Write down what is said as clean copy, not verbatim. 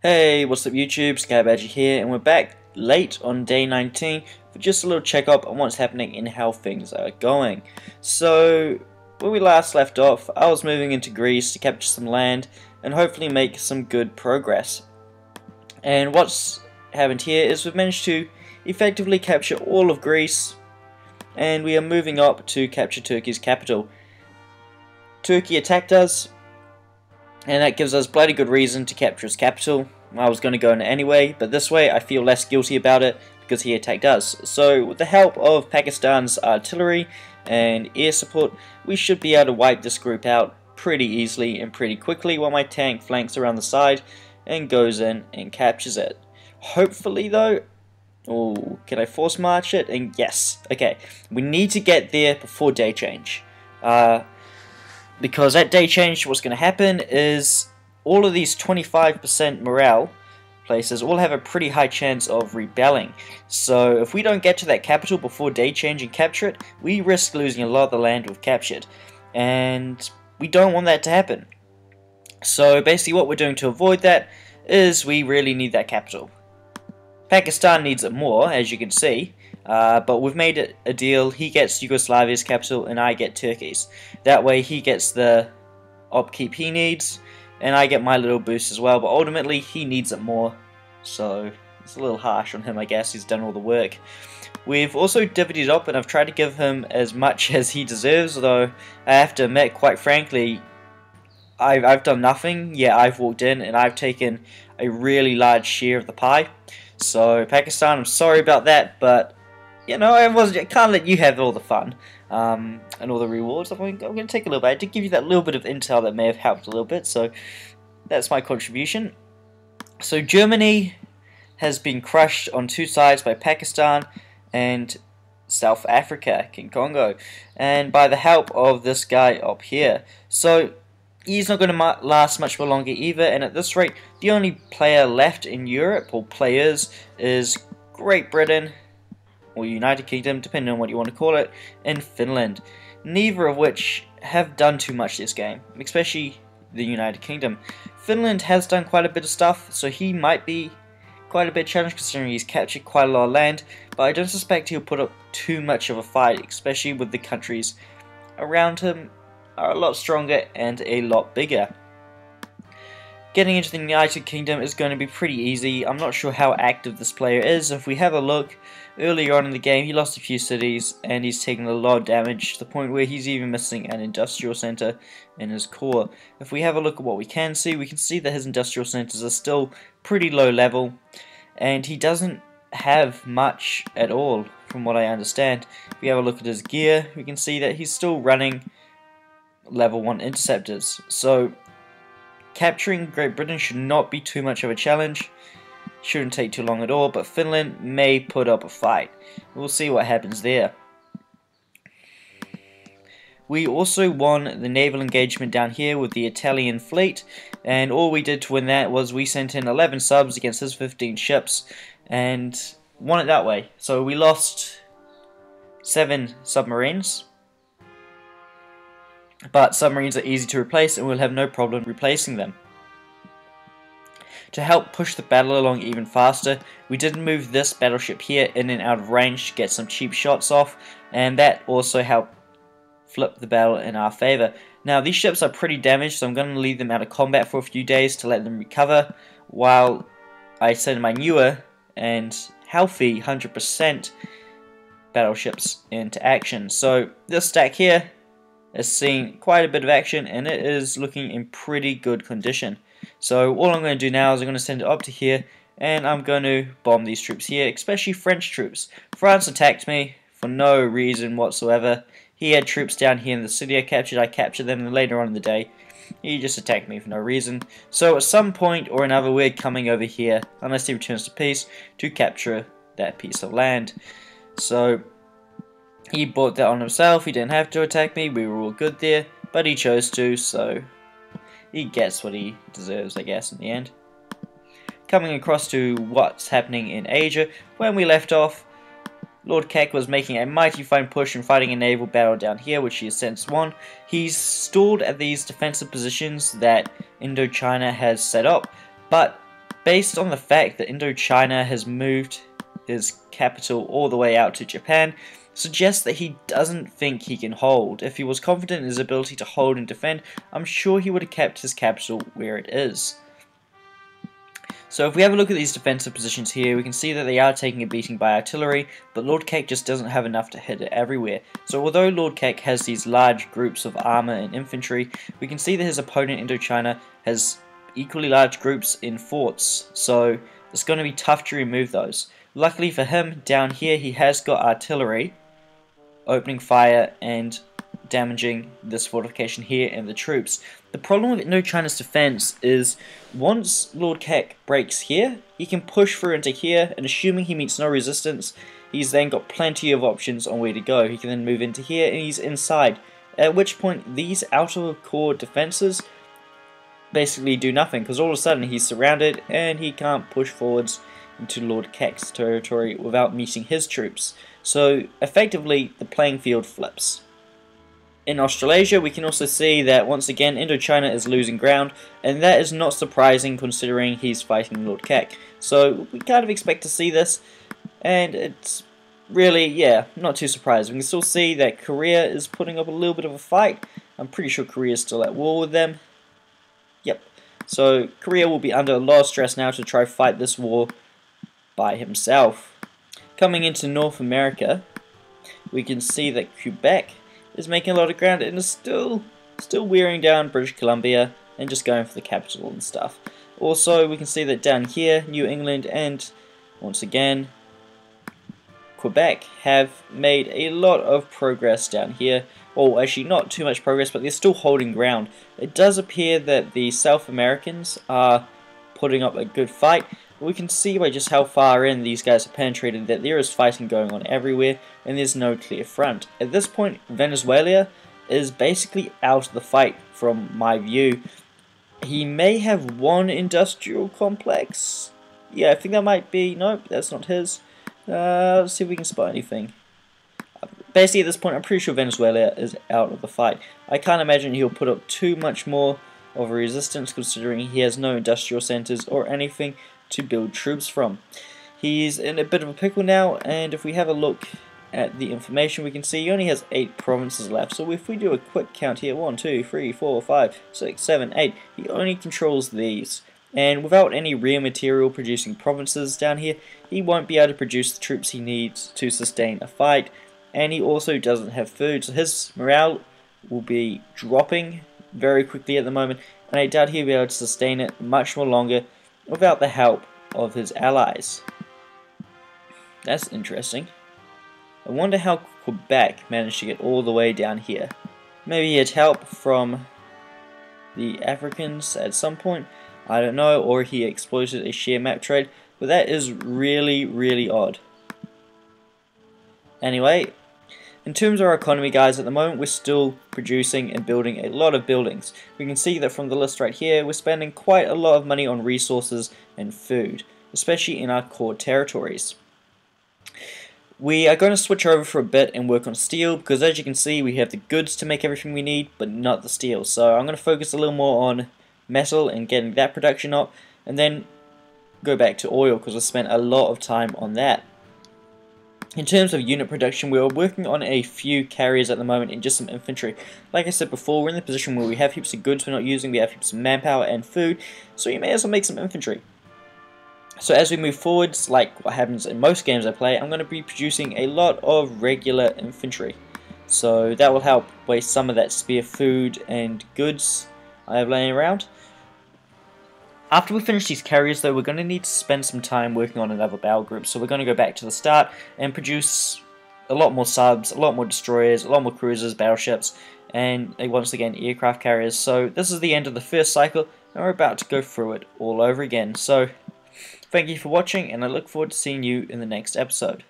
Hey, what's up YouTube, Skybadger here, and we're back late on day 19 for just a little check-up on what's happening and how things are going. So, when we last left off, I was moving into Greece to capture some land and hopefully make some good progress. And what's happened here is we've managed to effectively capture all of Greece, and we are moving up to capture Turkey's capital. Turkey attacked us, and that gives us bloody good reason to capture his capital. I was going to go in anyway, but this way I feel less guilty about it because he attacked us. So with the help of Pakistan's artillery and air support, we should be able to wipe this group out pretty easily and pretty quickly while my tank flanks around the side and goes in and captures it. Hopefully though, can I force march it? And yes, okay, we need to get there before day change. Because at day change, what's going to happen is all of these 25% morale places all have a pretty high chance of rebelling. So if we don't get to that capital before day change and capture it, we risk losing a lot of the land we've captured. And we don't want that to happen. So basically what we're doing to avoid that is we really need that capital. Pakistan needs it more, as you can see. But we've made it a deal. He gets Yugoslavia's capital and I get Turkey's. That way he gets the upkeep he needs and I get my little boost as well, but ultimately he needs it more, so it's a little harsh on him, I guess. He's done all the work. We've also divvied up and I've tried to give him as much as he deserves, although I have to admit, quite frankly, I've done nothing. Yeah, I've walked in and I've taken a really large share of the pie. So Pakistan, I'm sorry about that, but you know, I can't let you have all the fun and all the rewards. I'm going to take a little bit. I did give you that little bit of intel that may have helped a little bit, so that's my contribution. So Germany has been crushed on two sides by Pakistan and South Africa, King Congo, and by the help of this guy up here. So he's not going to last much longer either, and at this rate, the only player left in Europe, or players, is Great Britain, or United Kingdom, depending on what you want to call it, and Finland. Neither of which have done too much this game, especially the United Kingdom. Finland has done quite a bit of stuff, so he might be quite a bit challenged considering he's captured quite a lot of land, but I don't suspect he'll put up too much of a fight, especially with the countries around him are a lot stronger and a lot bigger. Getting into the United Kingdom is going to be pretty easy. I'm not sure how active this player is. If we have a look, earlier on in the game he lost a few cities and he's taken a lot of damage to the point where he's even missing an industrial center in his core. If we have a look at what we can see that his industrial centers are still pretty low level and he doesn't have much at all from what I understand. If we have a look at his gear, we can see that he's still running level 1 interceptors. So capturing Great Britain should not be too much of a challenge. Shouldn't take too long at all, but Finland may put up a fight. We'll see what happens there. We also won the naval engagement down here with the Italian fleet, and all we did to win that was we sent in 11 subs against his 15 ships and won it that way. So we lost 7 submarines. But submarines are easy to replace and we'll have no problem replacing them. To help push the battle along even faster, we did move this battleship here in and out of range to get some cheap shots off, and that also helped flip the battle in our favor. Now these ships are pretty damaged, so I'm going to leave them out of combat for a few days to let them recover while I send my newer and healthy 100% battleships into action. So this stack here has seen quite a bit of action and it is looking in pretty good condition. So all I'm going to do now is I'm going to send it up to here and I'm going to bomb these troops here, especially French troops. France attacked me for no reason whatsoever. He had troops down here in the city I captured them, and later on in the day he just attacked me for no reason. So at some point or another we're coming over here, unless he returns to peace, to capture that piece of land. So he brought that on himself. He didn't have to attack me, we were all good there, but he chose to, so he gets what he deserves, I guess, in the end. Coming across to what's happening in Asia, when we left off, Lord Keck was making a mighty fine push and fighting a naval battle down here, which he has since won. He's stalled at these defensive positions that Indochina has set up, but based on the fact that Indochina has moved his capital all the way out to Japan, suggests that he doesn't think he can hold. If he was confident in his ability to hold and defend, I'm sure he would have kept his capital where it is. So if we have a look at these defensive positions here, we can see that they are taking a beating by artillery, but Lord Kek just doesn't have enough to hit it everywhere. So although Lord Kek has these large groups of armor and infantry, we can see that his opponent Indochina has equally large groups in forts, so it's going to be tough to remove those. Luckily for him, down here he has got artillery, opening fire and damaging this fortification here and the troops. The problem with Indochina's defense is once Lord Kek breaks here, he can push through into here, and assuming he meets no resistance, he's then got plenty of options on where to go. He can then move into here and he's inside, at which point these outer core defenses basically do nothing, because all of a sudden he's surrounded and he can't push forwards into Lord Kek's territory without meeting his troops. So effectively the playing field flips. In Australasia, we can also see that once again Indochina is losing ground, and that is not surprising considering he's fighting Lord Kek. So we kind of expect to see this, and it's really, yeah, not too surprising. We can still see that Korea is putting up a little bit of a fight. I'm pretty sure Korea is still at war with them. Yep. So Korea will be under a lot of stress now to try to fight this war by himself. Coming into North America, we can see that Quebec is making a lot of ground and is still wearing down British Columbia and just going for the capital and stuff. Also, we can see that down here, New England and, once again, Quebec have made a lot of progress down here. Well, actually not too much progress, but they're still holding ground. It does appear that the South Americans are putting up a good fight. We can see by just how far in these guys have penetrated that there is fighting going on everywhere and there's no clear front. At this point, Venezuela is basically out of the fight from my view. He may have one industrial complex. Yeah, I think that might be... Nope, that's not his. Let's see if we can spot anything. Basically at this point I'm pretty sure Venezuela is out of the fight. I can't imagine he'll put up too much more of a resistance considering he has no industrial centers or anything to build troops from. He's in a bit of a pickle now, and if we have a look at the information we can see he only has 8 provinces left. So if we do a quick count here, 1, 2, 3, 4, 5, 6, 7, 8, he only controls these. And without any real material producing provinces down here, he won't be able to produce the troops he needs to sustain a fight. And he also doesn't have food, so his morale will be dropping very quickly at the moment, and I doubt he'll be able to sustain it much more longer without the help of his allies. That's interesting. I wonder how Quebec managed to get all the way down here. Maybe he had help from the Africans at some point, I don't know, or he exploited a share map trade, but that is really, really odd. Anyway, in terms of our economy, guys, at the moment we're still producing and building a lot of buildings. We can see that from the list right here, we're spending quite a lot of money on resources and food, especially in our core territories. We are going to switch over for a bit and work on steel, because as you can see we have the goods to make everything we need, but not the steel. So I'm going to focus a little more on metal and getting that production up, and then go back to oil, because I spent a lot of time on that. In terms of unit production, we are working on a few carriers at the moment and just some infantry. Like I said before, we're in the position where we have heaps of goods we're not using, we have heaps of manpower and food, so you may as well make some infantry. So as we move forwards, like what happens in most games I play, I'm going to be producing a lot of regular infantry. So that will help waste some of that spare food and goods I have laying around. After we finish these carriers though, we're going to need to spend some time working on another battle group. So we're going to go back to the start and produce a lot more subs, a lot more destroyers, a lot more cruisers, battleships, and once again aircraft carriers. So this is the end of the first cycle, and we're about to go through it all over again. So thank you for watching, and I look forward to seeing you in the next episode.